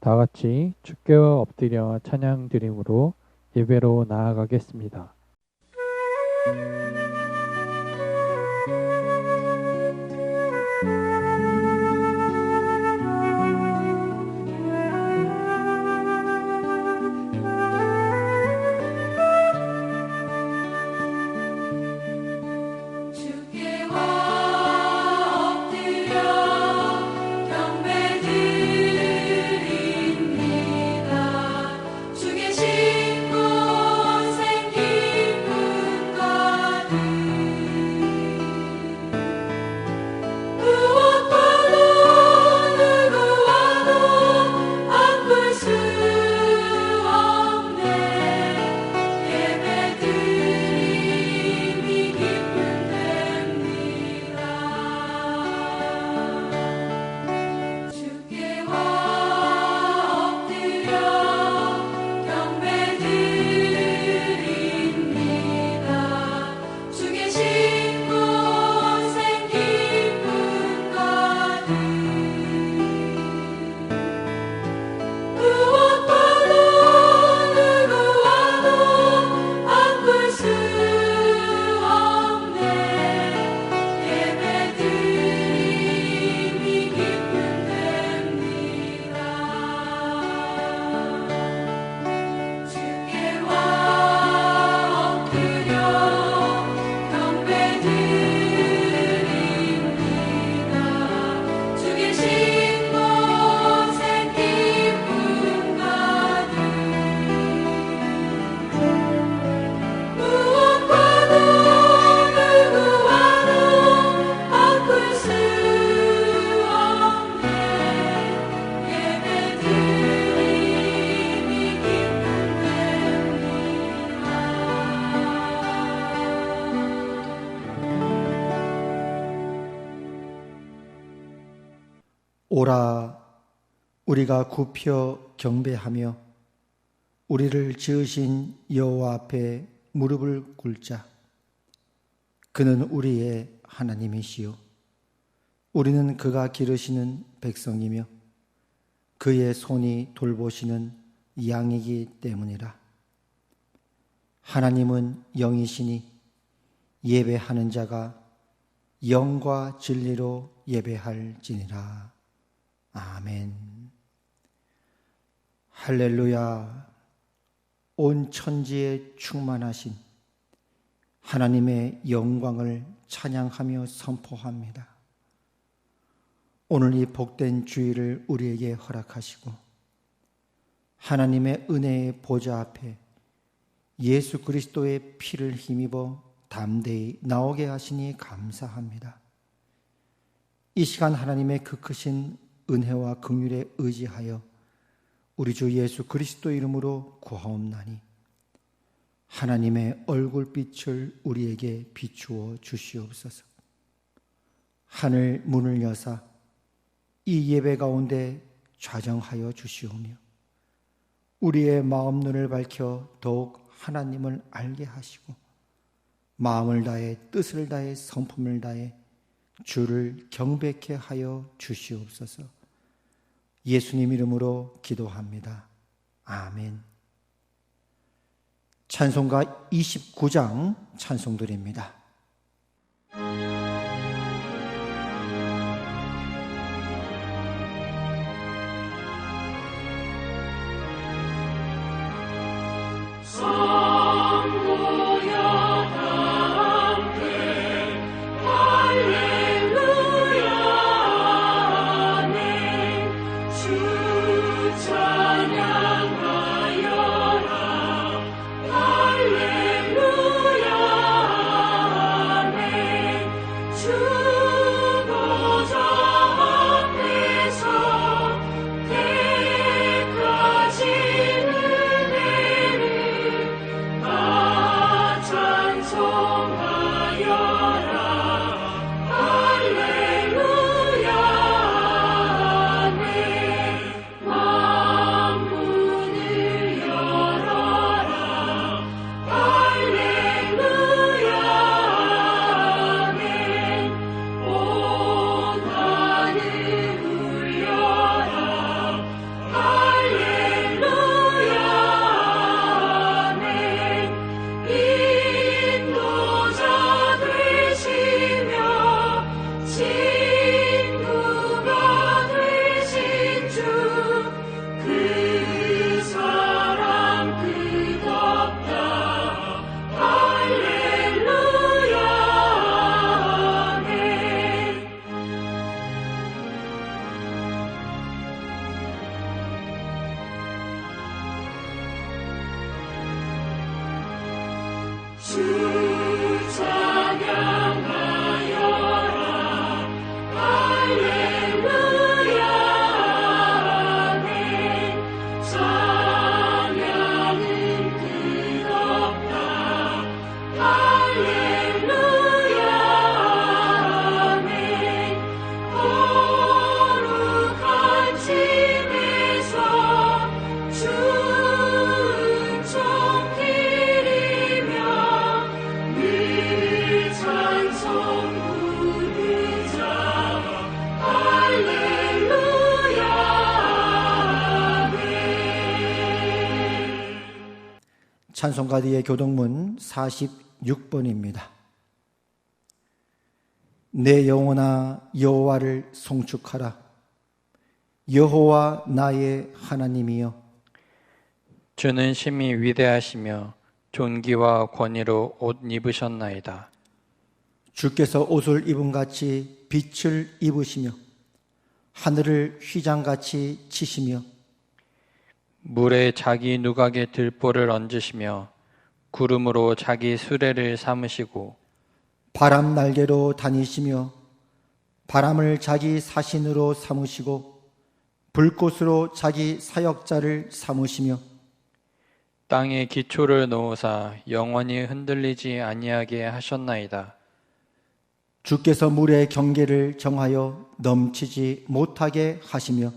다 같이 주께 엎드려 찬양 드림으로 예배로 나아가겠습니다. 오라, 우리가 굽혀 경배하며 우리를 지으신 여호와 앞에 무릎을 꿇자. 그는 우리의 하나님이시요 우리는 그가 기르시는 백성이며 그의 손이 돌보시는 양이기 때문이라. 하나님은 영이시니 예배하는 자가 영과 진리로 예배할지니라. 아멘. 할렐루야. 온 천지에 충만하신 하나님의 영광을 찬양하며 선포합니다. 오늘 이 복된 주일을 우리에게 허락하시고 하나님의 은혜의 보좌 앞에 예수 그리스도의 피를 힘입어 담대히 나오게 하시니 감사합니다. 이 시간 하나님의 그 크신 은혜와 긍휼에 의지하여 우리 주 예수 그리스도 이름으로 구하옵나니 하나님의 얼굴빛을 우리에게 비추어 주시옵소서. 하늘 문을 여사 이 예배 가운데 좌정하여 주시오며 우리의 마음 눈을 밝혀 더욱 하나님을 알게 하시고 마음을 다해 뜻을 다해 성품을 다해 주를 경배케 하여 주시옵소서. 예수님 이름으로 기도합니다. 아멘. 찬송가 29장 찬송드립니다. 찬송가디의 교동문 46번입니다. 내 영혼아 여호와를 송축하라. 여호와 나의 하나님이여. 주는 심히 위대하시며 존귀와 권위로 옷 입으셨나이다. 주께서 옷을 입음같이 빛을 입으시며 하늘을 휘장같이 치시며 물에 자기 누각의 들보를 얹으시며 구름으로 자기 수레를 삼으시고 바람 날개로 다니시며 바람을 자기 사신으로 삼으시고 불꽃으로 자기 사역자를 삼으시며 땅에 기초를 놓으사 영원히 흔들리지 아니하게 하셨나이다. 주께서 물의 경계를 정하여 넘치지 못하게 하시며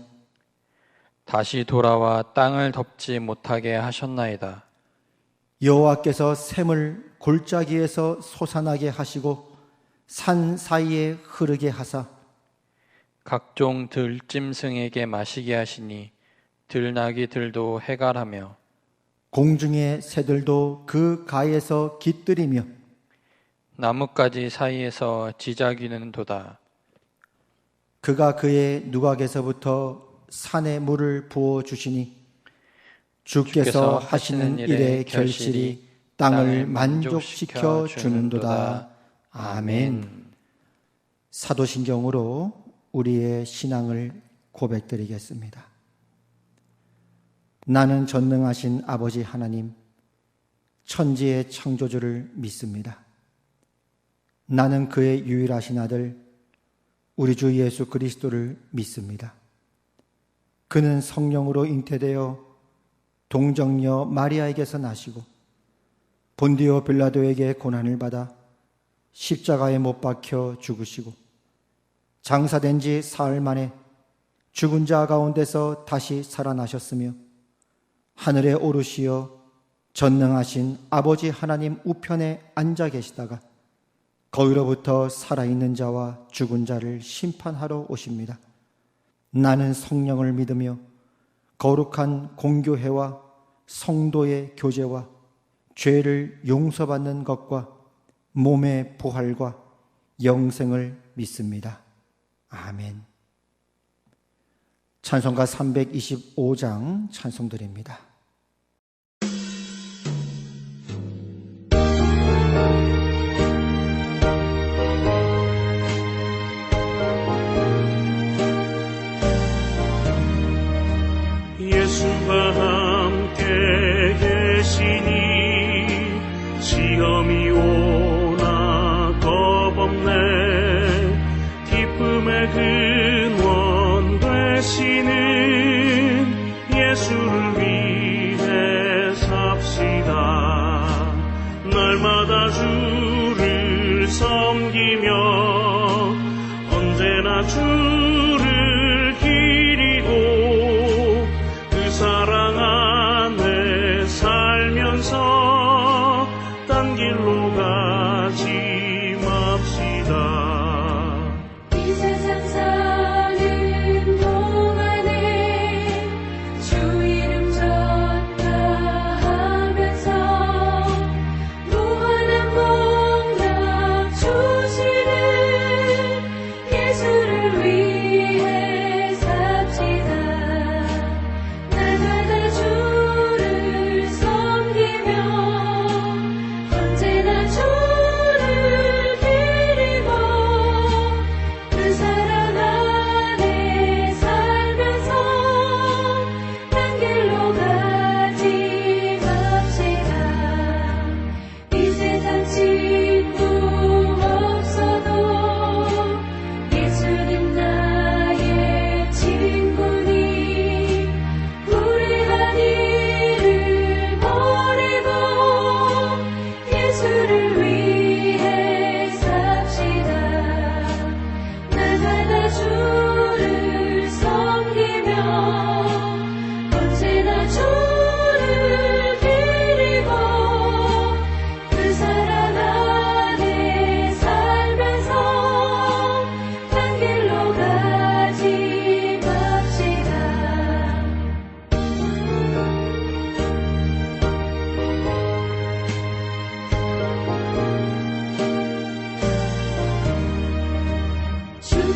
다시 돌아와 땅을 덮지 못하게 하셨나이다. 여호와께서 샘을 골짜기에서 솟아나게 하시고 산 사이에 흐르게 하사 각종 들짐승에게 마시게 하시니 들나귀들도 해갈하며 공중의 새들도 그 가에서 깃들이며 나뭇가지 사이에서 지자귀는도다. 그가 그의 누각에서부터 산에 물을 부어 주시니 주께서 하시는 일의 결실이 땅을 만족시켜 주는도다. 아멘. 사도신경으로 우리의 신앙을 고백드리겠습니다. 나는 전능하신 아버지 하나님, 천지의 창조주를 믿습니다. 나는 그의 유일하신 아들, 우리 주 예수 그리스도를 믿습니다. 그는 성령으로 잉태되어 동정녀 마리아에게서 나시고 본디오 빌라도에게 고난을 받아 십자가에 못 박혀 죽으시고 장사된 지 사흘 만에 죽은 자 가운데서 다시 살아나셨으며 하늘에 오르시어 전능하신 아버지 하나님 우편에 앉아 계시다가 거기로부터 살아있는 자와 죽은 자를 심판하러 오십니다. 나는 성령을 믿으며 거룩한 공교회와 성도의 교제와 죄를 용서받는 것과 몸의 부활과 영생을 믿습니다. 아멘. 찬송가 325장 찬송드립니다. 예수가 함께 계시니 시험이 오나 겁없네. 기쁨의 근원 되시는 예수를 위해 삽시다. 날마다 주를 섬기며 언제나 주를 기리고 그 사랑 안에 살면서 딴 길로 가지 맙시다. 이 세상 사는 동안에 주 이름 전파하면서 무한한 복락 주시는 예수를 위해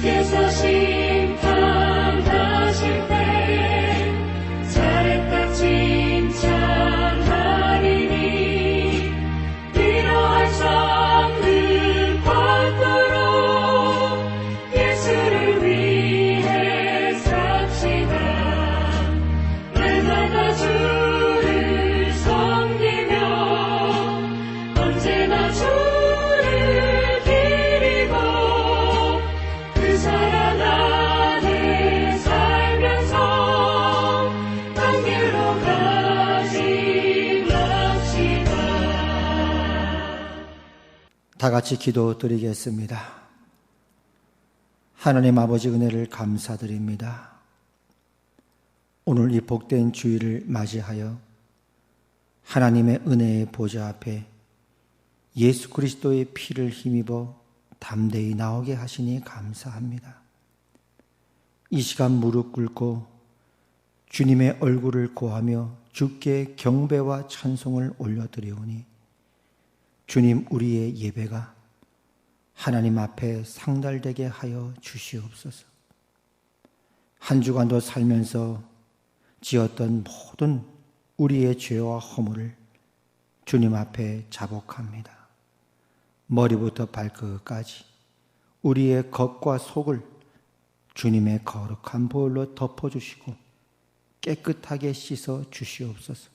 주께서 심판하실 때 잘했다 칭찬하리니 이러한 삶을 받도록 예수를 위해 삽시다. 날마다 주를 섬기며 언제나 주를 기리고 그 사랑 안에 살면서 단계로 가지 맙시다. 다 같이 기도드리겠습니다. 하나님 아버지 은혜를 감사드립니다. 오늘 이 복된 주일을 맞이하여 하나님의 은혜의 보좌 앞에 예수 그리스도의 피를 힘입어 담대히 나오게 하시니 감사합니다. 이 시간 무릎 꿇고 주님의 얼굴을 고하며 주께 경배와 찬송을 올려드리오니 주님, 우리의 예배가 하나님 앞에 상달되게 하여 주시옵소서. 한 주간도 살면서 지었던 모든 우리의 죄와 허물을 주님 앞에 자복합니다. 머리부터 발끝까지 우리의 겉과 속을 주님의 거룩한 보혈로 덮어주시고 깨끗하게 씻어 주시옵소서.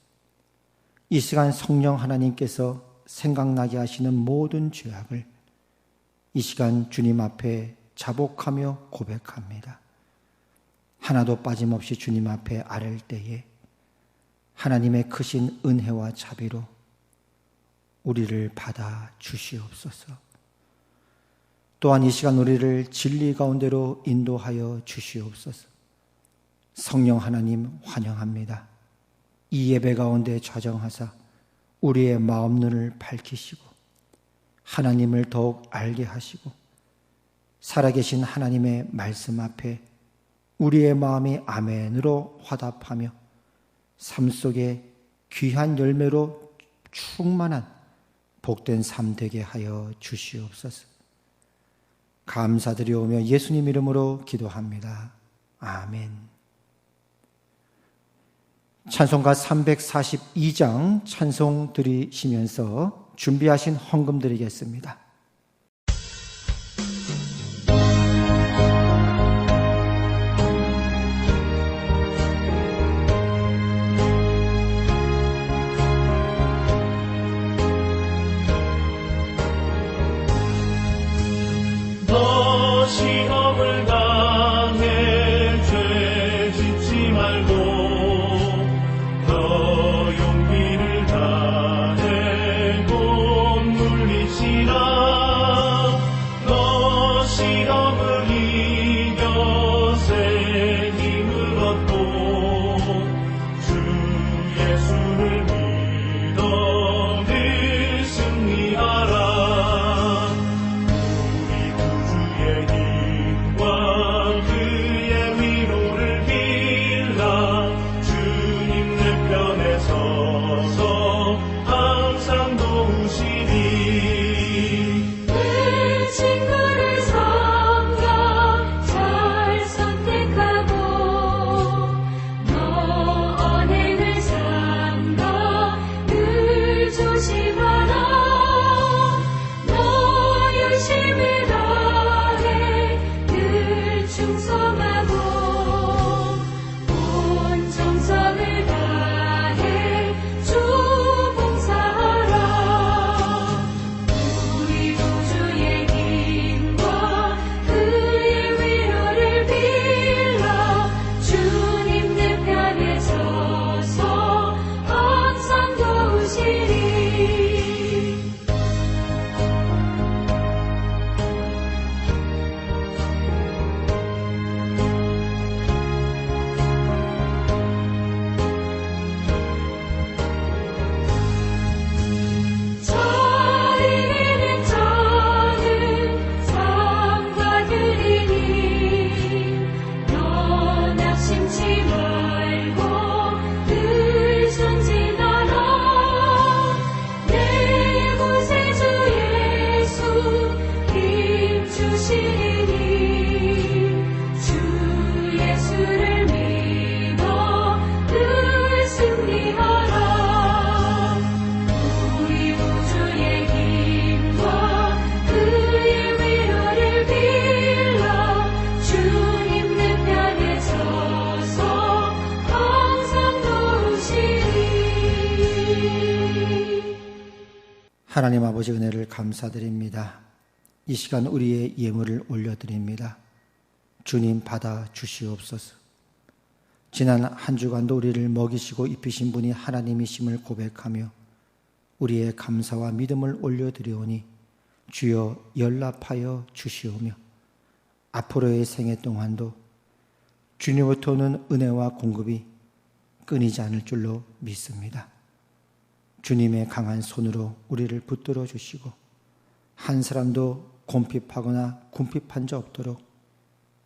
이 시간 성령 하나님께서 생각나게 하시는 모든 죄악을 이 시간 주님 앞에 자복하며 고백합니다. 하나도 빠짐없이 주님 앞에 아랠 때에 하나님의 크신 은혜와 자비로 우리를 받아 주시옵소서. 또한 이 시간 우리를 진리 가운데로 인도하여 주시옵소서. 성령 하나님 환영합니다. 이 예배 가운데 좌정하사 우리의 마음 눈을 밝히시고 하나님을 더욱 알게 하시고 살아계신 하나님의 말씀 앞에 우리의 마음이 아멘으로 화답하며 삶 속에 귀한 열매로 충만한 복된 삶 되게 하여 주시옵소서. 감사드리오며 예수님 이름으로 기도합니다. 아멘. 찬송가 342장 찬송 드리시면서 준비하신 헌금 드리겠습니다. 너 시험을 당해 죄 짓지 말고 너 용기를 다해 곧 물리치라. 너 시험을 이겨 새 힘을 얻고 주 예수를 믿어 늘 승리하라. 우리 구주의 힘 하나님 아버지 은혜를 감사드립니다. 이 시간 우리의 예물을 올려드립니다. 주님 받아 주시옵소서. 지난 한 주간도 우리를 먹이시고 입히신 분이 하나님이심을 고백하며 우리의 감사와 믿음을 올려드리오니 주여 연락하여 주시오며 앞으로의 생애 동안도 주님으로부터 오는 은혜와 공급이 끊이지 않을 줄로 믿습니다. 주님의 강한 손으로 우리를 붙들어 주시고 한 사람도 곰핍하거나 궁핍한 자 없도록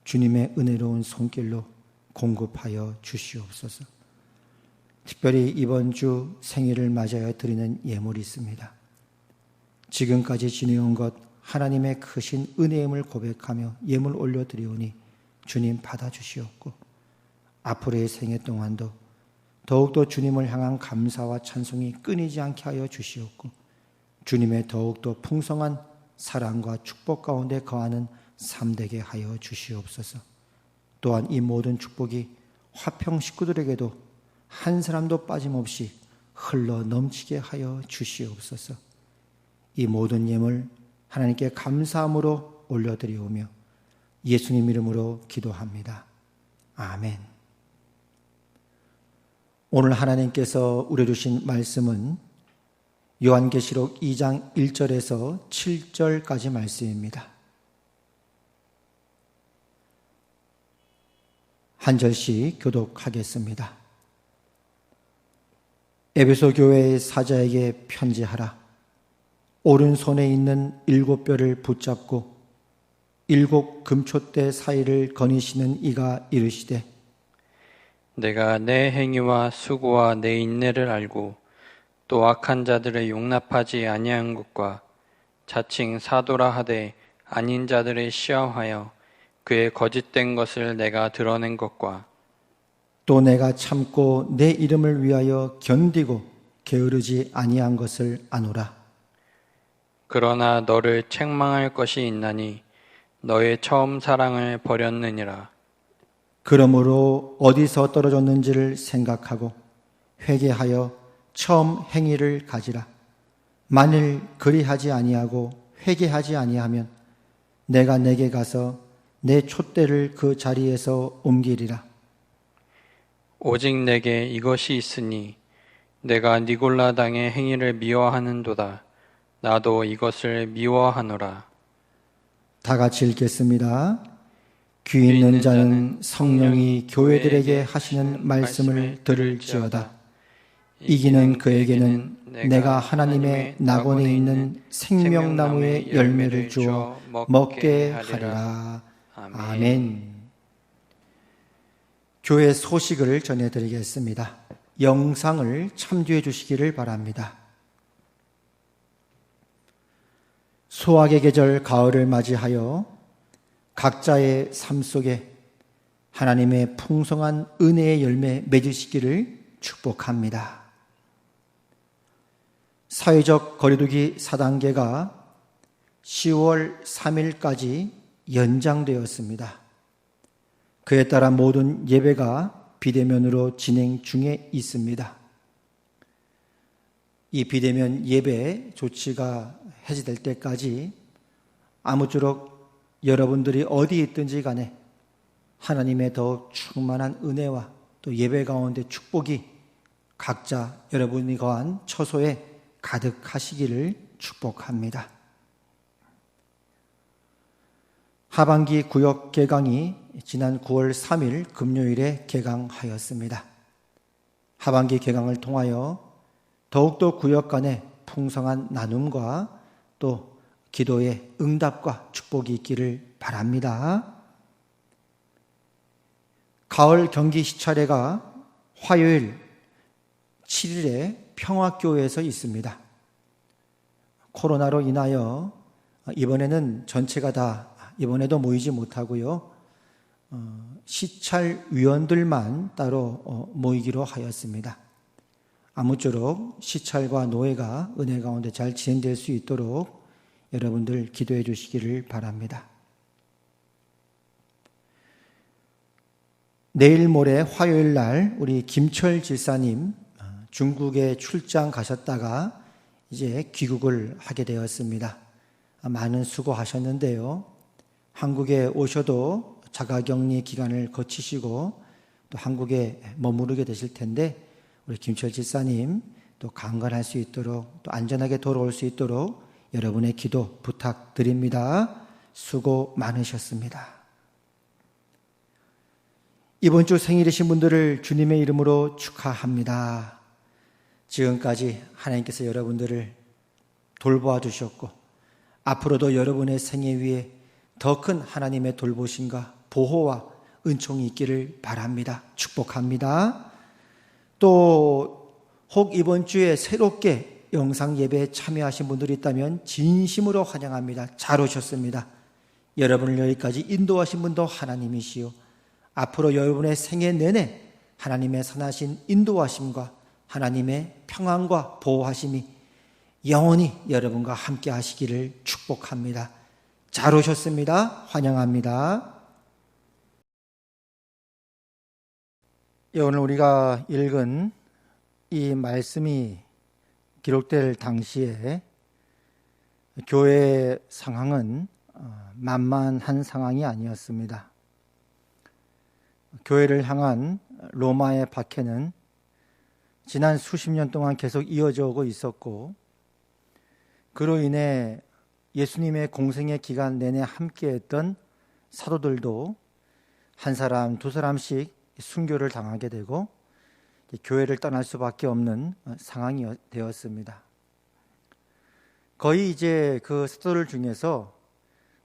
주님의 은혜로운 손길로 공급하여 주시옵소서. 특별히 이번 주 생일을 맞아야 드리는 예물이 있습니다. 지금까지 지내온 것 하나님의 크신 은혜임을 고백하며 예물 올려드리오니 주님 받아주시옵고 앞으로의 생애 동안도 더욱더 주님을 향한 감사와 찬송이 끊이지 않게 하여 주시옵고 주님의 더욱더 풍성한 사랑과 축복 가운데 거하는 삶 되게 하여 주시옵소서. 또한 이 모든 축복이 화평 식구들에게도 한 사람도 빠짐없이 흘러 넘치게 하여 주시옵소서. 이 모든 예물 하나님께 감사함으로 올려드리오며 예수님 이름으로 기도합니다. 아멘. 오늘 하나님께서 우려 주신 말씀은 요한계시록 2장 1절에서 7절까지 말씀입니다. 한 절씩 교독하겠습니다. 에베소 교회의 사자에게 편지하라. 오른손에 있는 7뼈를 붙잡고 7 금촛대 사이를 거니시는 이가 이르시되 내가 내 행위와 수고와 내 인내를 알고 또 악한 자들을 용납하지 아니한 것과 자칭 사도라 하되 아닌 자들을 시험하여 그의 거짓된 것을 내가 드러낸 것과 또 내가 참고 내 이름을 위하여 견디고 게으르지 아니한 것을 아노라. 그러나 너를 책망할 것이 있나니 너의 처음 사랑을 버렸느니라. 그러므로 어디서 떨어졌는지를 생각하고 회개하여 처음 행위를 가지라. 만일 그리하지 아니하고 회개하지 아니하면 내가 내게 가서 내 촛대를 그 자리에서 옮기리라. 오직 내게 이것이 있으니 내가 니골라 당의 행위를 미워하는도다. 나도 이것을 미워하노라. 다 같이 읽겠습니다. 귀 있는 자는 성령이 교회들에게 하시는 말씀을 들을지어다. 이기는 그에게는 내가 하나님의 낙원에 있는 생명나무의 열매를 주어 먹게 하리라. 아멘. 교회 소식을 전해드리겠습니다. 영상을 참조해 주시기를 바랍니다. 수확의 계절 가을을 맞이하여 각자의 삶 속에 하나님의 풍성한 은혜의 열매 맺으시기를 축복합니다. 사회적 거리두기 4단계가 10월 3일까지 연장되었습니다. 그에 따라 모든 예배가 비대면으로 진행 중에 있습니다. 이 비대면 예배 조치가 해제될 때까지 아무쪼록 여러분들이 어디 있든지 간에 하나님의 더욱 충만한 은혜와 또 예배 가운데 축복이 각자 여러분이 거한 처소에 가득하시기를 축복합니다. 하반기 구역 개강이 지난 9월 3일 금요일에 개강하였습니다. 하반기 개강을 통하여 더욱더 구역 간의 풍성한 나눔과 또 기도의 응답과 축복이 있기를 바랍니다. 가을 경기 시차례가 화요일 7일에 평화교회에서 있습니다. 코로나로 인하여 이번에는 전체가 다 이번에도 모이지 못하고요. 시찰위원들만 따로 모이기로 하였습니다. 아무쪼록 시찰과 노예가 은혜 가운데 잘 진행될 수 있도록 여러분들 기도해 주시기를 바랍니다. 내일 모레 화요일 날 우리 김철 집사님 중국에 출장 가셨다가 이제 귀국을 하게 되었습니다. 많은 수고하셨는데요. 한국에 오셔도 자가격리 기간을 거치시고 또 한국에 머무르게 되실 텐데 우리 김철 집사님 또 강건할 수 있도록 또 안전하게 돌아올 수 있도록 여러분의 기도 부탁드립니다. 수고 많으셨습니다. 이번 주 생일이신 분들을 주님의 이름으로 축하합니다. 지금까지 하나님께서 여러분들을 돌보아 주셨고 앞으로도 여러분의 생애 위에 더 큰 하나님의 돌보심과 보호와 은총이 있기를 바랍니다. 축복합니다. 또 혹 이번 주에 새롭게 영상 예배에 참여하신 분들이 있다면 진심으로 환영합니다. 잘 오셨습니다. 여러분을 여기까지 인도하신 분도 하나님이시요 앞으로 여러분의 생애 내내 하나님의 선하신 인도하심과 하나님의 평안과 보호하심이 영원히 여러분과 함께 하시기를 축복합니다. 잘 오셨습니다. 환영합니다. 오늘 우리가 읽은 이 말씀이 기록될 당시에 교회의 상황은 만만한 상황이 아니었습니다. 교회를 향한 로마의 박해는 지난 수십 년 동안 계속 이어져 오고 있었고 그로 인해 예수님의 공생의 기간 내내 함께했던 사도들도 한 사람, 두 사람씩 순교를 당하게 되고 교회를 떠날 수밖에 없는 상황이 되었습니다. 거의 이제 그 사도들 중에서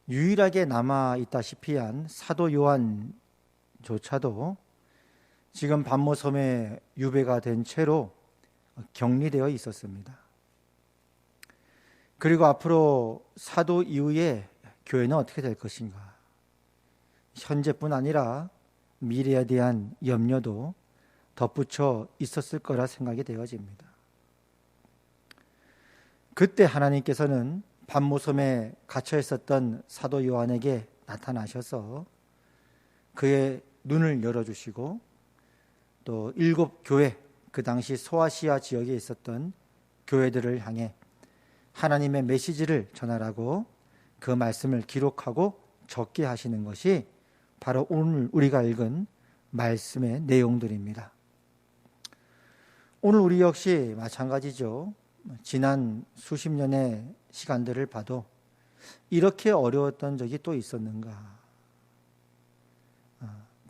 유일하게 남아 있다시피 한 사도 요한조차도 지금 반모섬에 유배가 된 채로 격리되어 있었습니다. 그리고 앞으로 사도 이후에 교회는 어떻게 될 것인가? 현재뿐 아니라 미래에 대한 염려도 덧붙여 있었을 거라 생각이 되어집니다. 그때 하나님께서는 반모섬에 갇혀 있었던 사도 요한에게 나타나셔서 그의 눈을 열어주시고 또 7 교회, 그 당시 소아시아 지역에 있었던 교회들을 향해 하나님의 메시지를 전하라고 그 말씀을 기록하고 적게 하시는 것이 바로 오늘 우리가 읽은 말씀의 내용들입니다. 오늘 우리 역시 마찬가지죠. 지난 수십 년의 시간들을 봐도 이렇게 어려웠던 적이 또 있었는가?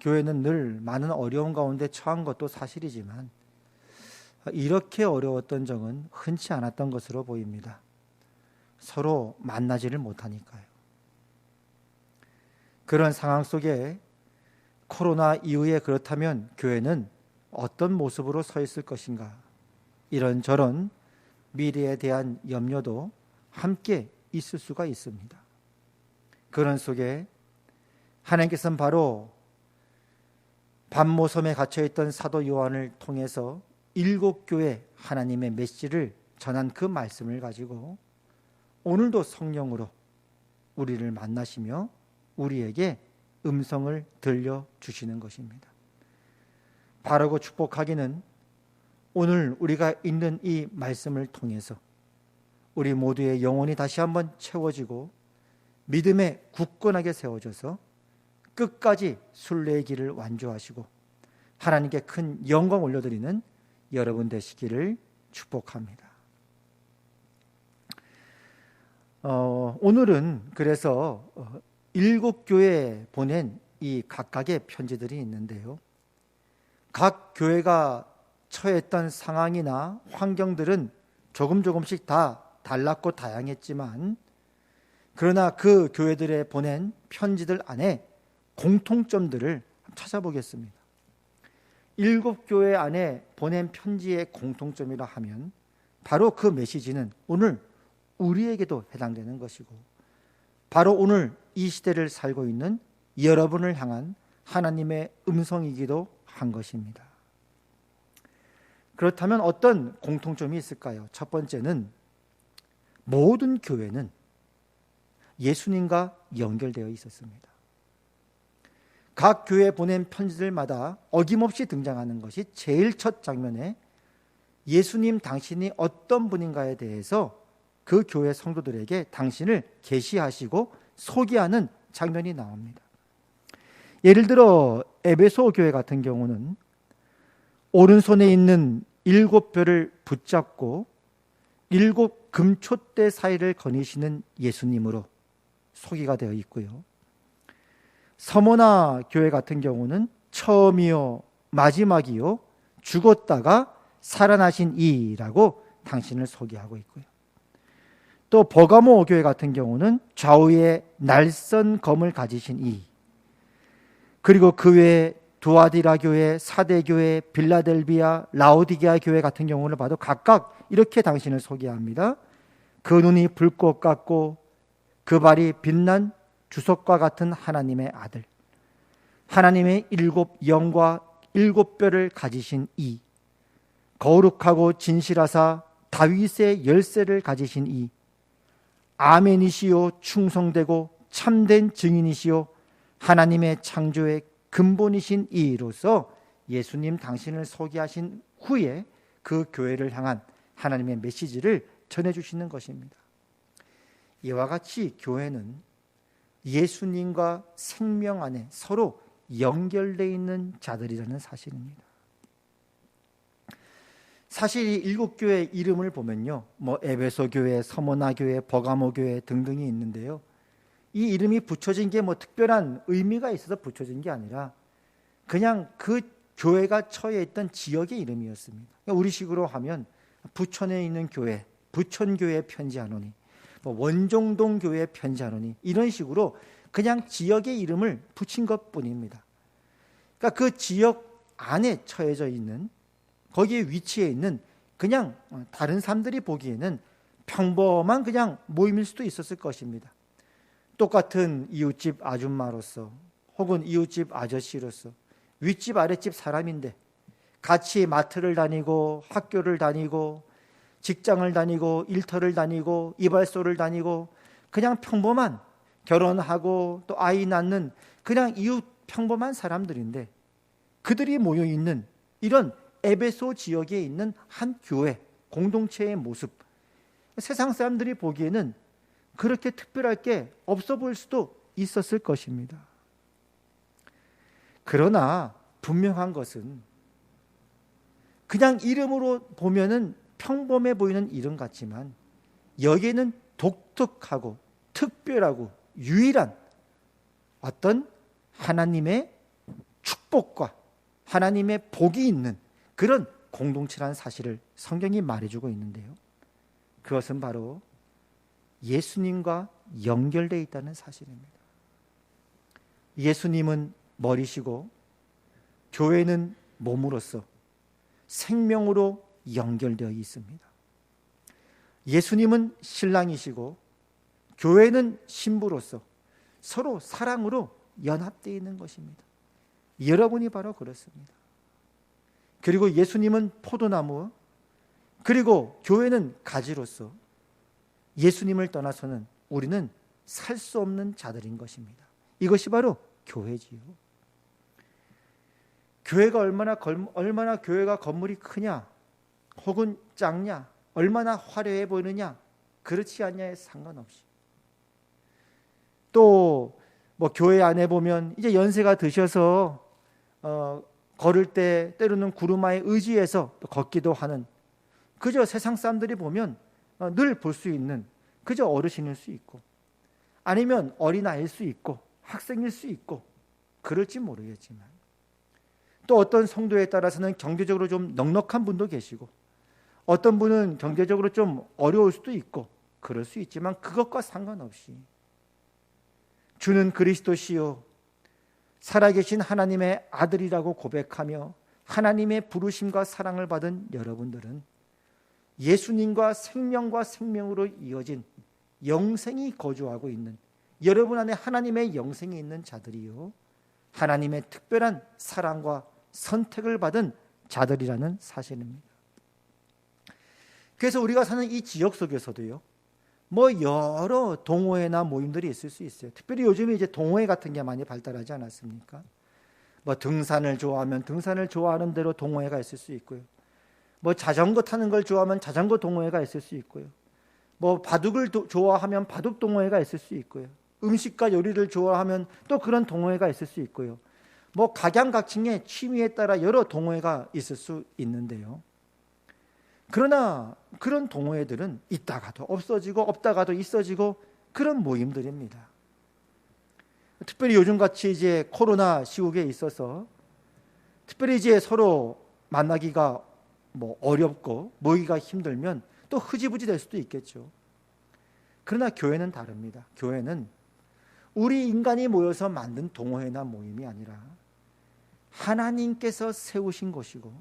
교회는 늘 많은 어려움 가운데 처한 것도 사실이지만 이렇게 어려웠던 적은 흔치 않았던 것으로 보입니다. 서로 만나지를 못하니까요. 그런 상황 속에 코로나 이후에 그렇다면 교회는 어떤 모습으로 서 있을 것인가? 이런저런 미래에 대한 염려도 함께 있을 수가 있습니다. 그런 속에 하나님께서는 바로 반모섬에 갇혀있던 사도 요한을 통해서 7 교회 하나님의 메시지를 전한 그 말씀을 가지고 오늘도 성령으로 우리를 만나시며 우리에게 음성을 들려주시는 것입니다. 바르고 축복하기는 오늘 우리가 읽는 이 말씀을 통해서 우리 모두의 영혼이 다시 한번 채워지고 믿음에 굳건하게 세워져서 끝까지 순례의 길을 완주하시고 하나님께 큰 영광 올려드리는 여러분 되시기를 축복합니다. 오늘은 그래서 7 교회에 보낸 이 각각의 편지들이 있는데요. 각 교회가 처했던 상황이나 환경들은 조금씩 다 달랐고 다양했지만 그러나 그 교회들에 보낸 편지들 안에 공통점들을 찾아보겠습니다. 7 교회 안에 보낸 편지의 공통점이라 하면 바로 그 메시지는 오늘 우리에게도 해당되는 것이고 바로 오늘 이 시대를 살고 있는 여러분을 향한 하나님의 음성이기도 한 것입니다. 그렇다면 어떤 공통점이 있을까요? 첫 번째는 모든 교회는 예수님과 연결되어 있었습니다. 각 교회에 보낸 편지들마다 어김없이 등장하는 것이 제일 첫 장면에 예수님 당신이 어떤 분인가에 대해서 그 교회 성도들에게 당신을 계시하시고 소개하는 장면이 나옵니다. 예를 들어 에베소 교회 같은 경우는 오른손에 있는 7별을 붙잡고 7 금촛대 사이를 거니시는 예수님으로 소개가 되어 있고요. 서머나 교회 같은 경우는 처음이요 마지막이요 죽었다가 살아나신 이라고 당신을 소개하고 있고요. 또 버가모 교회 같은 경우는 좌우에 날선 검을 가지신 이, 그리고 그 외에 두아디라 교회, 사대 교회, 빌라델비아, 라오디게아 교회 같은 경우를 봐도 각각 이렇게 당신을 소개합니다. 그 눈이 불꽃 같고 그 발이 빛난 주석과 같은 하나님의 아들, 하나님의 7 영과 7 뼈를 가지신 이, 거룩하고 진실하사 다윗의 열쇠를 가지신 이, 아멘이시요 충성되고 참된 증인이시요 하나님의 창조의 근본이신 이로서 예수님 당신을 소개하신 후에 그 교회를 향한 하나님의 메시지를 전해주시는 것입니다. 이와 같이 교회는 예수님과 생명 안에 서로 연결되어 있는 자들이라는 사실입니다. 사실 이 7교회 이름을 보면요, 에베소 교회, 서머나 교회, 버가모 교회 등등이 있는데요, 이 이름이 붙여진 게 특별한 의미가 있어서 붙여진 게 아니라 그냥 그 교회가 처해 있던 지역의 이름이었습니다. 우리식으로 하면 부천에 있는 교회, 부천교회 편지하노니, 원종동 교회 편지하노니, 이런 식으로 그냥 지역의 이름을 붙인 것뿐입니다. 그러니까 그 지역 안에 처해져 있는, 거기에 위치해 있는 그냥 다른 사람들이 보기에는 평범한 그냥 모임일 수도 있었을 것입니다. 똑같은 이웃집 아줌마로서 혹은 이웃집 아저씨로서 윗집 아랫집 사람인데 같이 마트를 다니고 학교를 다니고 직장을 다니고 일터를 다니고 이발소를 다니고 그냥 평범한, 결혼하고 또 아이 낳는 그냥 이웃 평범한 사람들인데 그들이 모여 있는 이런 에베소 지역에 있는 한 교회 공동체의 모습, 세상 사람들이 보기에는 그렇게 특별할 게 없어 보일 수도 있었을 것입니다. 그러나 분명한 것은 그냥 이름으로 보면은 평범해 보이는 이름 같지만 여기에는 독특하고 특별하고 유일한 어떤 하나님의 축복과 하나님의 복이 있는 그런 공동체라는 사실을 성경이 말해주고 있는데요, 그것은 바로 예수님과 연결되어 있다는 사실입니다. 예수님은 머리시고 교회는 몸으로서 생명으로 연결되어 있습니다. 예수님은 신랑이시고 교회는 신부로서 서로 사랑으로 연합되어 있는 것입니다. 여러분이 바로 그렇습니다. 그리고 예수님은 포도나무, 그리고 교회는 가지로서 예수님을 떠나서는 우리는 살 수 없는 자들인 것입니다. 이것이 바로 교회지요. 교회가 얼마나 교회가 건물이 크냐 혹은 작냐, 얼마나 화려해 보이느냐 그렇지 않냐에 상관없이, 또 교회 안에 보면 이제 연세가 드셔서 걸을 때 때로는 구루마에 의지해서 걷기도 하는, 그저 세상 사람들이 보면 늘 볼 수 있는 그저 어르신일 수 있고 아니면 어린아이일 수 있고 학생일 수 있고 그럴지 모르겠지만, 또 어떤 성도에 따라서는 경제적으로 좀 넉넉한 분도 계시고 어떤 분은 경제적으로 좀 어려울 수도 있고 그럴 수 있지만 그것과 상관없이 주는 그리스도시요 살아계신 하나님의 아들이라고 고백하며 하나님의 부르심과 사랑을 받은 여러분들은 예수님과 생명과 생명으로 이어진 영생이 거주하고 있는, 여러분 안에 하나님의 영생이 있는 자들이요 하나님의 특별한 사랑과 선택을 받은 자들이라는 사실입니다. 그래서 우리가 사는 이 지역 속에서도요, 여러 동호회나 모임들이 있을 수 있어요. 특별히 요즘에 이제 동호회 같은 게 많이 발달하지 않았습니까? 등산을 좋아하면 등산을 좋아하는 대로 동호회가 있을 수 있고요. 뭐 자전거 타는 걸 좋아하면 자전거 동호회가 있을 수 있고요. 뭐 바둑을 좋아하면 바둑 동호회가 있을 수 있고요. 음식과 요리를 좋아하면 또 그런 동호회가 있을 수 있고요. 뭐 각양각층의 취미에 따라 여러 동호회가 있을 수 있는데요. 그러나 그런 동호회들은 있다가도 없어지고 없다가도 있어지고 그런 모임들입니다. 특별히 요즘같이 이제 코로나 시국에 있어서 특별히 이제 서로 만나기가 뭐 어렵고 모이기가 힘들면 또 흐지부지 될 수도 있겠죠. 그러나 교회는 다릅니다. 교회는 우리 인간이 모여서 만든 동호회나 모임이 아니라 하나님께서 세우신 것이고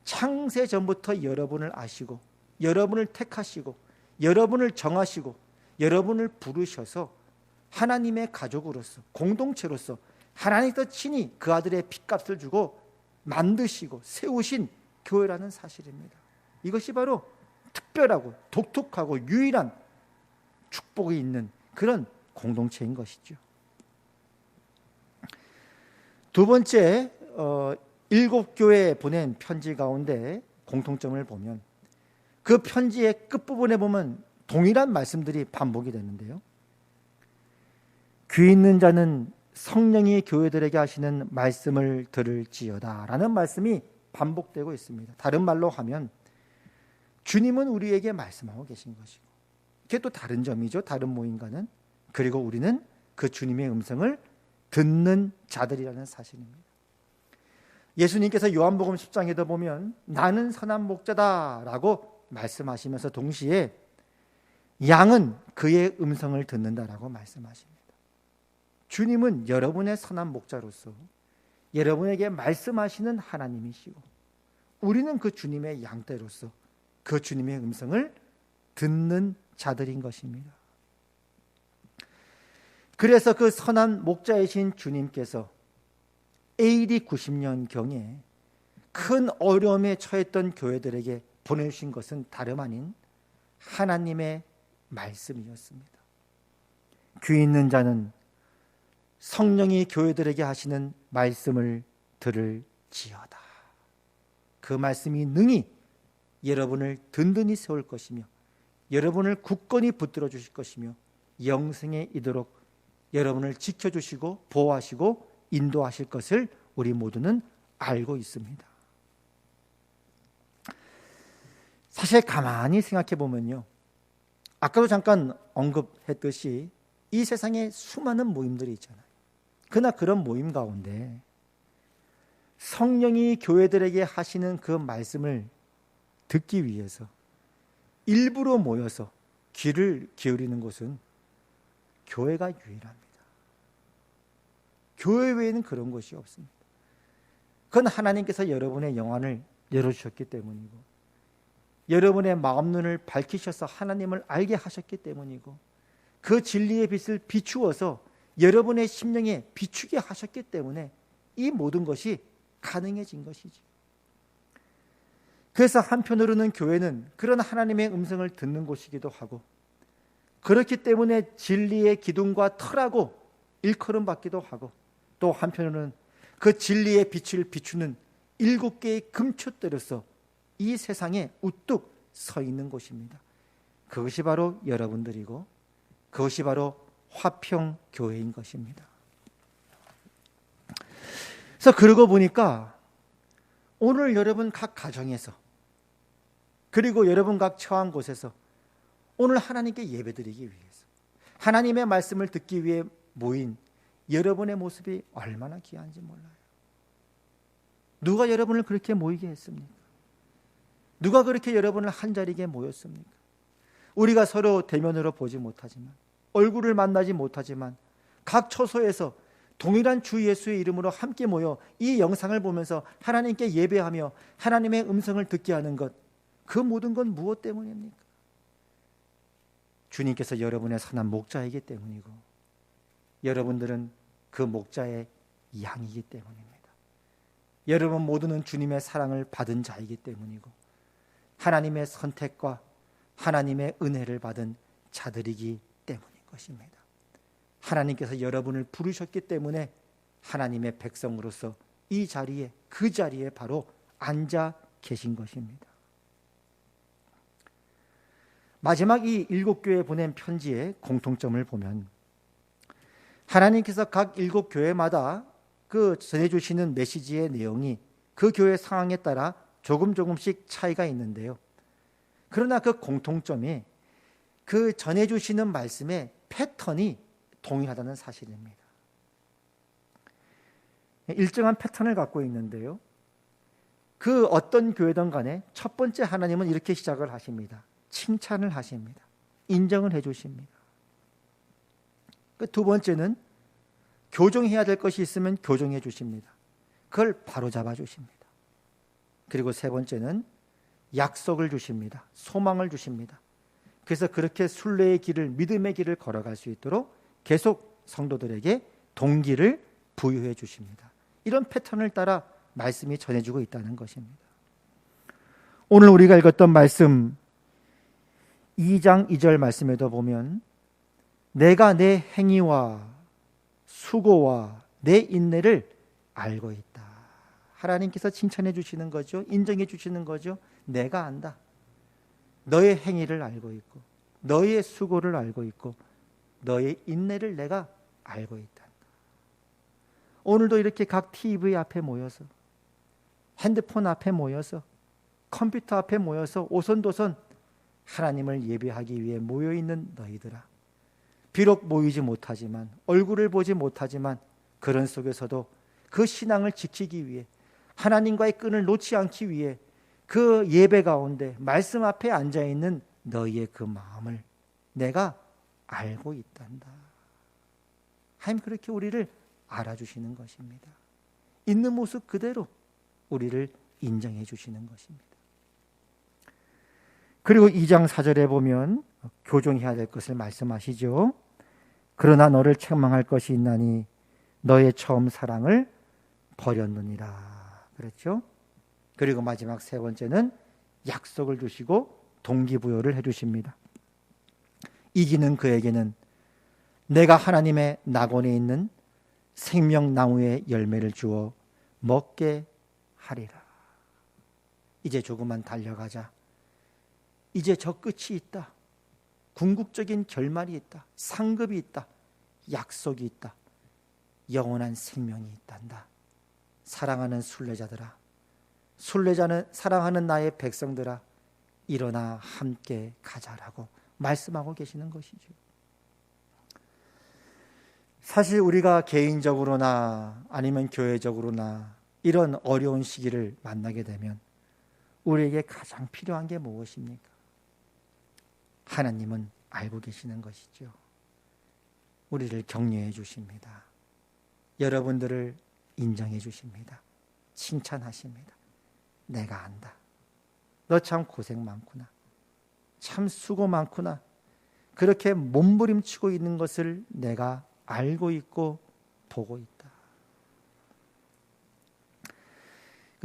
창세 전부터 여러분을 아시고 여러분을 택하시고 여러분을 정하시고 여러분을 부르셔서 하나님의 가족으로서 공동체로서 하나님께서 친히 그 아들의 핏값을 주고 만드시고 세우신 교회라는 사실입니다. 이것이 바로 특별하고 독특하고 유일한 축복이 있는 그런 공동체인 것이죠. 두 번째, 7교회에 보낸 편지 가운데 공통점을 보면 그 편지의 끝부분에 보면 동일한 말씀들이 반복이 되는데요. 귀 있는 자는 성령이 교회들에게 하시는 말씀을 들을지어다 라는 말씀이 반복되고 있습니다. 다른 말로 하면 주님은 우리에게 말씀하고 계신 것이고 이게 또 다른 점이죠. 다른 모임과는. 그리고 우리는 그 주님의 음성을 듣는 자들이라는 사실입니다. 예수님께서 요한복음 10장에도 보면 나는 선한 목자다라고 말씀하시면서 동시에 양은 그의 음성을 듣는다라고 말씀하십니다. 주님은 여러분의 선한 목자로서 여러분에게 말씀하시는 하나님이시고 우리는 그 주님의 양떼로서 그 주님의 음성을 듣는 자들인 것입니다. 그래서 그 선한 목자이신 주님께서 AD 90년경에 큰 어려움에 처했던 교회들에게 보내주신 것은 다름 아닌 하나님의 말씀이었습니다. 귀 있는 자는 성령이 교회들에게 하시는 말씀을 들을지어다. 그 말씀이 능히 여러분을 든든히 세울 것이며 여러분을 굳건히 붙들어 주실 것이며 영생에 이르도록 여러분을 지켜주시고 보호하시고 인도하실 것을 우리 모두는 알고 있습니다. 사실 가만히 생각해 보면요, 아까도 잠깐 언급했듯이 이 세상에 수많은 모임들이 있잖아요. 그러나 그런 모임 가운데 성령이 교회들에게 하시는 그 말씀을 듣기 위해서 일부러 모여서 귀를 기울이는 곳은 교회가 유일합니다. 교회 외에는 그런 것이 없습니다. 그건 하나님께서 여러분의 영안을 열어주셨기 때문이고 여러분의 마음눈을 밝히셔서 하나님을 알게 하셨기 때문이고 그 진리의 빛을 비추어서 여러분의 심령에 비추게 하셨기 때문에 이 모든 것이 가능해진 것이지. 그래서 한편으로는 교회는 그런 하나님의 음성을 듣는 곳이기도 하고 그렇기 때문에 진리의 기둥과 터라고 일컬음 받기도 하고 또 한편으로는 그 진리의 빛을 비추는 7개의 금초대로서 이 세상에 우뚝 서 있는 곳입니다. 그것이 바로 여러분들이고 그것이 바로 화평교회인 것입니다. 그래서 그러고 보니까 오늘 여러분 각 가정에서 그리고 여러분 각 처한 곳에서 오늘 하나님께 예배드리기 위해서 하나님의 말씀을 듣기 위해 모인 여러분의 모습이 얼마나 귀한지 몰라요. 누가 여러분을 그렇게 모이게 했습니까? 누가 그렇게 여러분을 한자리에 모였습니까? 우리가 서로 대면으로 보지 못하지만 얼굴을 만나지 못하지만 각 처소에서 동일한 주 예수의 이름으로 함께 모여 이 영상을 보면서 하나님께 예배하며 하나님의 음성을 듣게 하는 것, 그 모든 건 무엇 때문입니까? 주님께서 여러분의 선한 목자이기 때문이고 여러분들은 그 목자의 양이기 때문입니다. 여러분 모두는 주님의 사랑을 받은 자이기 때문이고 하나님의 선택과 하나님의 은혜를 받은 자들이기 때문인 것입니다. 하나님께서 여러분을 부르셨기 때문에 하나님의 백성으로서 이 자리에 그 자리에 바로 앉아 계신 것입니다. 마지막 이 7교회에 보낸 편지의 공통점을 보면 하나님께서 각 7교회마다 그 전해주시는 메시지의 내용이 그 교회 상황에 따라 조금씩 차이가 있는데요. 그러나 그 공통점이 그 전해주시는 말씀의 패턴이 동일하다는 사실입니다. 일정한 패턴을 갖고 있는데요. 그 어떤 교회든 간에 첫 번째 하나님은 이렇게 시작을 하십니다. 칭찬을 하십니다. 인정을 해주십니다. 두 번째는 교정해야 될 것이 있으면 교정해 주십니다. 그걸 바로잡아 주십니다. 그리고 세 번째는 약속을 주십니다. 소망을 주십니다. 그래서 그렇게 순례의 길을, 믿음의 길을 걸어갈 수 있도록 계속 성도들에게 동기를 부여해 주십니다. 이런 패턴을 따라 말씀이 전해지고 있다는 것입니다. 오늘 우리가 읽었던 말씀 2장 2절 말씀에도 보면 내가 내 행위와 수고와 내 인내를 알고 있다. 하나님께서 칭찬해 주시는 거죠. 인정해 주시는 거죠. 내가 안다. 너의 행위를 알고 있고 너의 수고를 알고 있고 너의 인내를 내가 알고 있다. 오늘도 이렇게 각 TV 앞에 모여서 핸드폰 앞에 모여서 컴퓨터 앞에 모여서 오손도손 하나님을 예배하기 위해 모여있는 너희들아, 비록 모이지 못하지만 얼굴을 보지 못하지만 그런 속에서도 그 신앙을 지키기 위해 하나님과의 끈을 놓지 않기 위해 그 예배 가운데 말씀 앞에 앉아있는 너희의 그 마음을 내가 알고 있단다. 하나님 그렇게 우리를 알아주시는 것입니다. 있는 모습 그대로 우리를 인정해 주시는 것입니다. 그리고 2장 4절에 보면 교정해야 될 것을 말씀하시죠. 그러나 너를 책망할 것이 있나니 너의 처음 사랑을 버렸느니라. 그렇죠? 그리고 마지막 세 번째는 약속을 주시고 동기부여를 해주십니다. 이기는 그에게는 내가 하나님의 낙원에 있는 생명나무의 열매를 주어 먹게 하리라. 이제 조금만 달려가자. 이제 저 끝이 있다. 궁극적인 결말이 있다. 상급이 있다. 약속이 있다. 영원한 생명이 있단다. 사랑하는 순례자들아, 순례자는 사랑하는 나의 백성들아, 일어나 함께 가자라고 말씀하고 계시는 것이죠. 사실 우리가 개인적으로나 아니면 교회적으로나 이런 어려운 시기를 만나게 되면 우리에게 가장 필요한 게 무엇입니까? 하나님은 알고 계시는 것이죠. 우리를 격려해 주십니다. 여러분들을 인정해 주십니다. 칭찬하십니다. 내가 안다. 너 참 고생 많구나. 참 수고 많구나. 그렇게 몸부림치고 있는 것을 내가 알고 있고 보고 있다.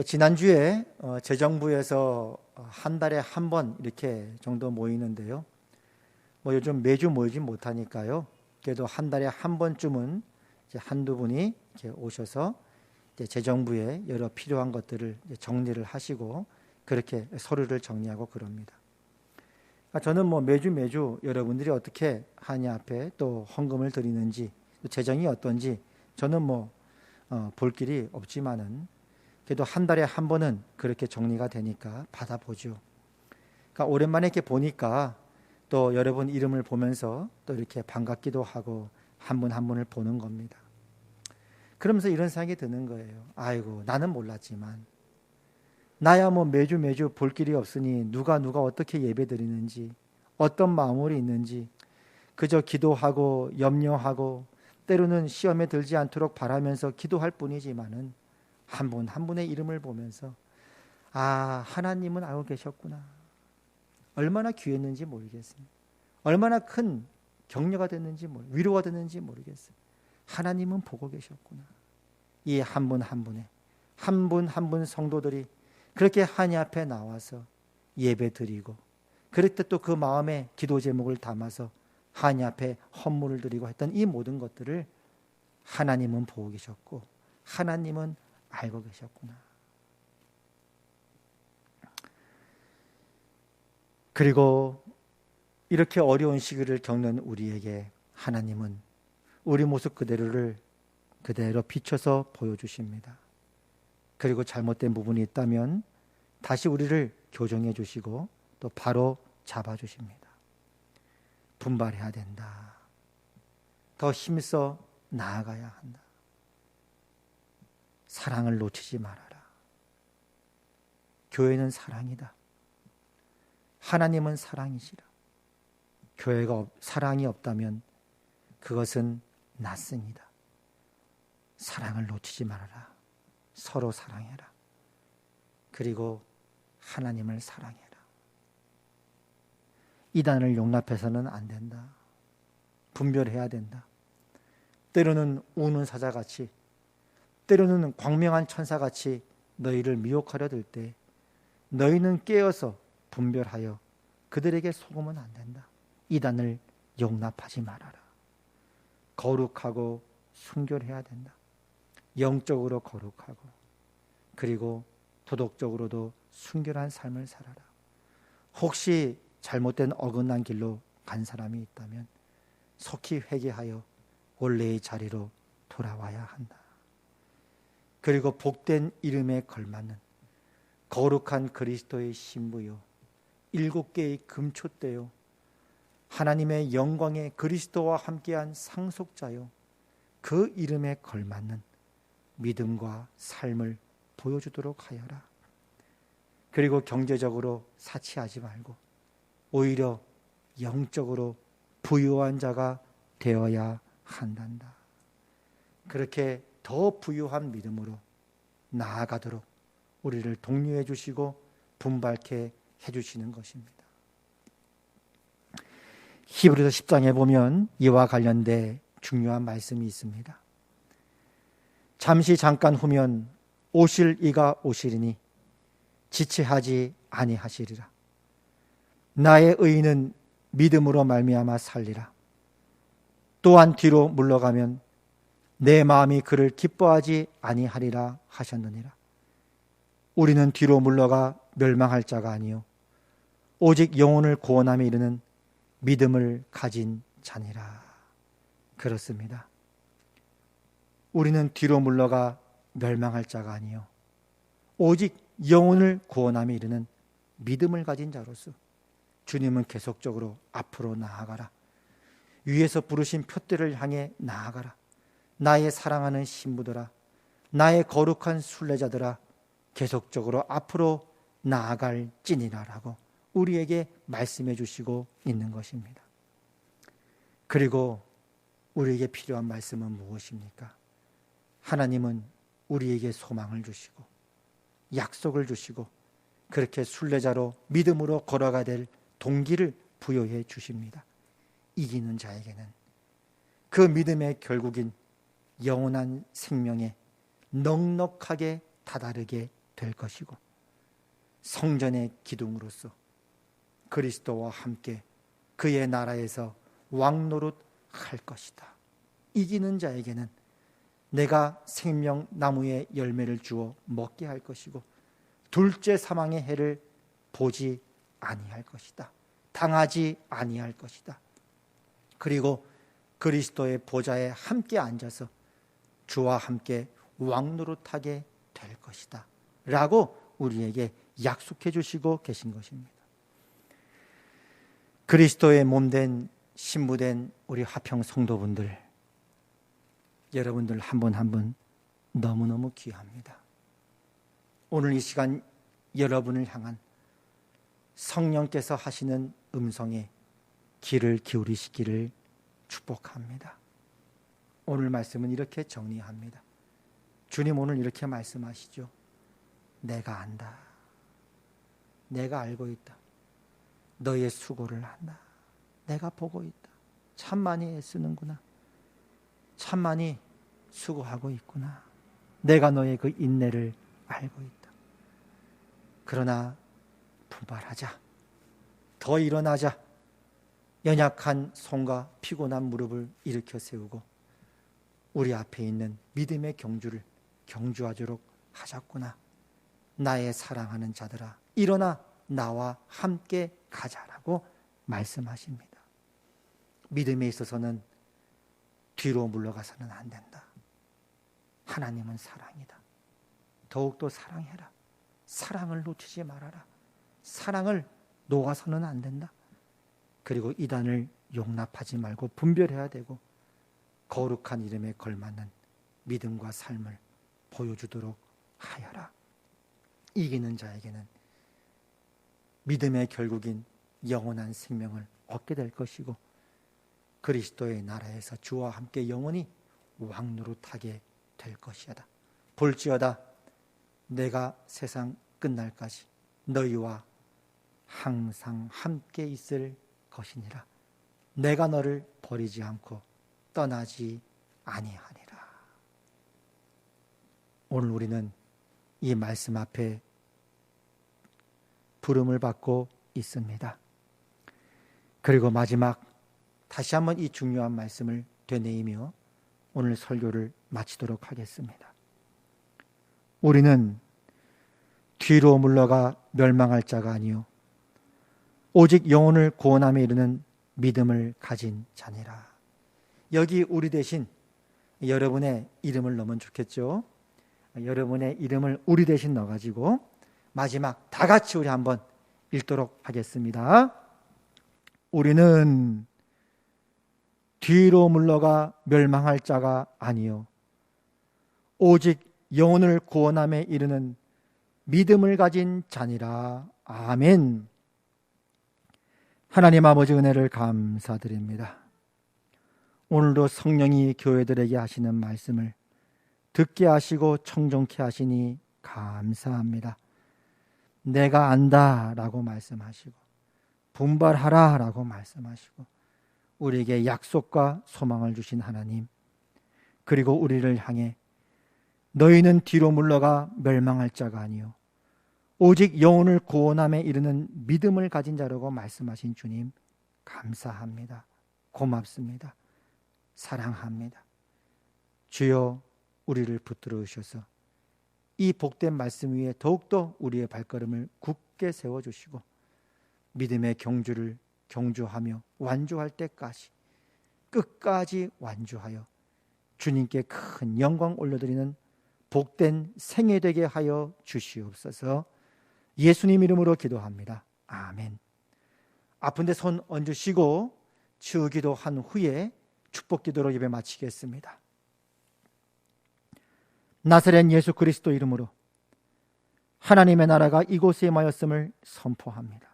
지난주에 재정부에서 한 달에 한 번 이렇게 정도 모이는데요. 요즘 매주 모이지 못하니까요. 그래도 한 달에 한 번쯤은 이제 한두 분이 이렇게 오셔서 이제 재정부에 여러 필요한 것들을 이제 정리를 하시고 그렇게 서류를 정리하고 그럽니다. 저는 매주 여러분들이 어떻게 하냐 앞에 또 헌금을 드리는지 또 재정이 어떤지 저는 볼 길이 없지만은 그래도 한 달에 한 번은 그렇게 정리가 되니까 받아보죠. 그러니까 오랜만에 이렇게 보니까 또 여러분 이름을 보면서 또 이렇게 반갑기도 하고 한 분 한 분을 보는 겁니다. 그러면서 이런 생각이 드는 거예요. 아이고, 나는 몰랐지만 나야 매주 볼 길이 없으니 누가 어떻게 예배 드리는지 어떤 마음으로 있는지 그저 기도하고 염려하고 때로는 시험에 들지 않도록 바라면서 기도할 뿐이지만은 한 분 한 분의 이름을 보면서 하나님은 알고 계셨구나. 얼마나 귀했는지 모르겠습니다. 얼마나 큰 격려가 됐는지 위로가 됐는지 모르겠어요. 하나님은 보고 계셨구나. 이 한 분 한 분의 한 분 한 분 성도들이 그렇게 하나님 앞에 나와서 예배 드리고 그럴 때 또 그 마음에 기도 제목을 담아서 하나님 앞에 헌물을 드리고 했던 이 모든 것들을 하나님은 보고 계셨고 하나님은 알고 계셨구나. 그리고 이렇게 어려운 시기를 겪는 우리에게 하나님은 우리 모습 그대로 비춰서 보여주십니다. 그리고 잘못된 부분이 있다면 다시 우리를 교정해 주시고 또 바로 잡아주십니다. 분발해야 된다. 더 힘써 나아가야 한다. 사랑을 놓치지 말아라. 교회는 사랑이다. 하나님은 사랑이시라. 교회가 사랑이 없다면 그것은 낫습니다. 사랑을 놓치지 말아라. 서로 사랑해라. 그리고 하나님을 사랑해라. 이단을 용납해서는 안 된다. 분별해야 된다. 때로는 우는 사자같이, 때로는 광명한 천사같이 너희를 미혹하려 들 때 너희는 깨어서 분별하여 그들에게 속으면 안 된다. 이단을 용납하지 말아라. 거룩하고 순결해야 된다. 영적으로 거룩하고 그리고 도덕적으로도 순결한 삶을 살아라. 혹시 잘못된 어긋난 길로 간 사람이 있다면 속히 회개하여 원래의 자리로 돌아와야 한다. 그리고 복된 이름에 걸맞는 거룩한 그리스도의 신부요 7개의 금촛대요 하나님의 영광의 그리스도와 함께한 상속자요 그 이름에 걸맞는 믿음과 삶을 보여주도록 하여라. 그리고 경제적으로 사치하지 말고 오히려 영적으로 부유한 자가 되어야 한단다. 그렇게 더 부유한 믿음으로 나아가도록 우리를 독려해 주시고 분발케 해주시는 것입니다. 히브리서 10장에 보면 이와 관련된 중요한 말씀이 있습니다. 잠깐 후면 오실 이가 오시리니 지체하지 아니하시리라. 나의 의인은 믿음으로 말미암아 살리라. 또한 뒤로 물러가면 내 마음이 그를 기뻐하지 아니하리라 하셨느니라. 우리는 뒤로 물러가 멸망할 자가 아니요 오직 영혼을 구원함에 이르는 믿음을 가진 자니라. 그렇습니다. 우리는 뒤로 물러가 멸망할 자가 아니요 오직 영혼을 구원함에 이르는 믿음을 가진 자로서 주님은 계속적으로 앞으로 나아가라. 위에서 부르신 표대를 향해 나아가라. 나의 사랑하는 신부들아, 나의 거룩한 순례자들아, 계속적으로 앞으로 나아갈 찐이라라고 우리에게 말씀해 주시고 있는 것입니다. 그리고 우리에게 필요한 말씀은 무엇입니까? 하나님은 우리에게 소망을 주시고 약속을 주시고 그렇게 순례자로 믿음으로 걸어가야 될 동기를 부여해 주십니다. 이기는 자에게는 그 믿음의 결국인 영원한 생명에 넉넉하게 다다르게 될 것이고 성전의 기둥으로서 그리스도와 함께 그의 나라에서 왕노릇 할 것이다. 이기는 자에게는 내가 생명나무의 열매를 주어 먹게 할 것이고 둘째 사망의 해를 보지 아니할 것이다. 당하지 아니할 것이다. 그리고 그리스도의 보좌에 함께 앉아서 주와 함께 왕노릇하게 될 것이다 라고 우리에게 약속해 주시고 계신 것입니다. 그리스도의 몸된 신부된 우리 화평 성도분들, 여러분들 한 분 한 분 너무너무 귀합니다. 오늘 이 시간 여러분을 향한 성령께서 하시는 음성에 귀를 기울이시기를 축복합니다. 오늘 말씀은 이렇게 정리합니다. 주님 오늘 이렇게 말씀하시죠. 내가 안다. 내가 알고 있다. 너의 수고를 한다. 내가 보고 있다. 참 많이 애쓰는구나. 참 많이 수고하고 있구나. 내가 너의 그 인내를 알고 있다. 그러나 분발하자. 더 일어나자. 연약한 손과 피곤한 무릎을 일으켜 세우고 우리 앞에 있는 믿음의 경주를 경주하도록 하셨구나. 나의 사랑하는 자들아, 일어나 나와 함께 가자라고 말씀하십니다. 믿음에 있어서는 뒤로 물러가서는 안 된다. 하나님은 사랑이다. 더욱더 사랑해라. 사랑을 놓치지 말아라. 사랑을 놓아서는 안 된다. 그리고 이단을 용납하지 말고 분별해야 되고 거룩한 이름에 걸맞는 믿음과 삶을 보여주도록 하여라. 이기는 자에게는 믿음의 결국인 영원한 생명을 얻게 될 것이고 그리스도의 나라에서 주와 함께 영원히 왕노릇하게 될 것이다. 볼지어다 내가 세상 끝날까지 너희와 항상 함께 있을 것이니라. 내가 너를 버리지 않고 떠나지 아니하니라. 오늘 우리는 이 말씀 앞에 부름을 받고 있습니다. 그리고 마지막 다시 한번 이 중요한 말씀을 되뇌이며 오늘 설교를 마치도록 하겠습니다. 우리는 뒤로 물러가 멸망할 자가 아니요 오직 영혼을 구원함에 이르는 믿음을 가진 자니라. 여기 우리 대신 여러분의 이름을 넣으면 좋겠죠. 여러분의 이름을 우리 대신 넣어가지고 마지막 다 같이 우리 한번 읽도록 하겠습니다. 우리는 뒤로 물러가 멸망할 자가 아니요 오직 영혼을 구원함에 이르는 믿음을 가진 자니라. 아멘. 하나님 아버지 은혜를 감사드립니다. 오늘도 성령이 교회들에게 하시는 말씀을 듣게 하시고 청종케 하시니 감사합니다. 내가 안다 라고 말씀하시고 분발하라 라고 말씀하시고 우리에게 약속과 소망을 주신 하나님, 그리고 우리를 향해 너희는 뒤로 물러가 멸망할 자가 아니요 오직 영혼을 구원함에 이르는 믿음을 가진 자라고 말씀하신 주님 감사합니다. 고맙습니다. 사랑합니다. 주여 우리를 붙들어 주셔서 이 복된 말씀 위에 더욱더 우리의 발걸음을 굳게 세워주시고 믿음의 경주를 경주하며 완주할 때까지 끝까지 완주하여 주님께 큰 영광 올려드리는 복된 생애 되게 하여 주시옵소서. 예수님 이름으로 기도합니다. 아멘. 아픈데 손 얹으시고 치유기도 한 후에 축복기도로 예배 마치겠습니다. 나사렛 예수 그리스도 이름으로 하나님의 나라가 이곳에 임하였음을 선포합니다.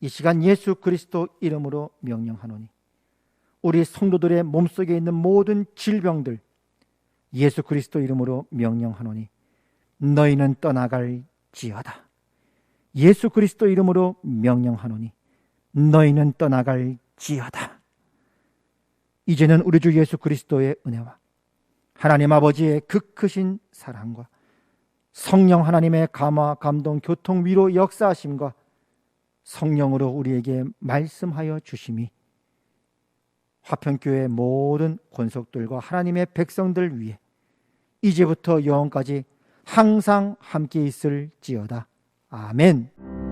이 시간 예수 그리스도 이름으로 명령하노니 우리 성도들의 몸속에 있는 모든 질병들 예수 그리스도 이름으로 명령하노니 너희는 떠나갈지어다. 예수 그리스도 이름으로 명령하노니 너희는 떠나갈지어다. 이제는 우리 주 예수 그리스도의 은혜와 하나님 아버지의 그 크신 사랑과 성령 하나님의 감화, 감동, 교통, 위로, 역사하심과 성령으로 우리에게 말씀하여 주심이 화평교회 모든 권속들과 하나님의 백성들 위해 이제부터 영원까지 항상 함께 있을지어다. 아멘.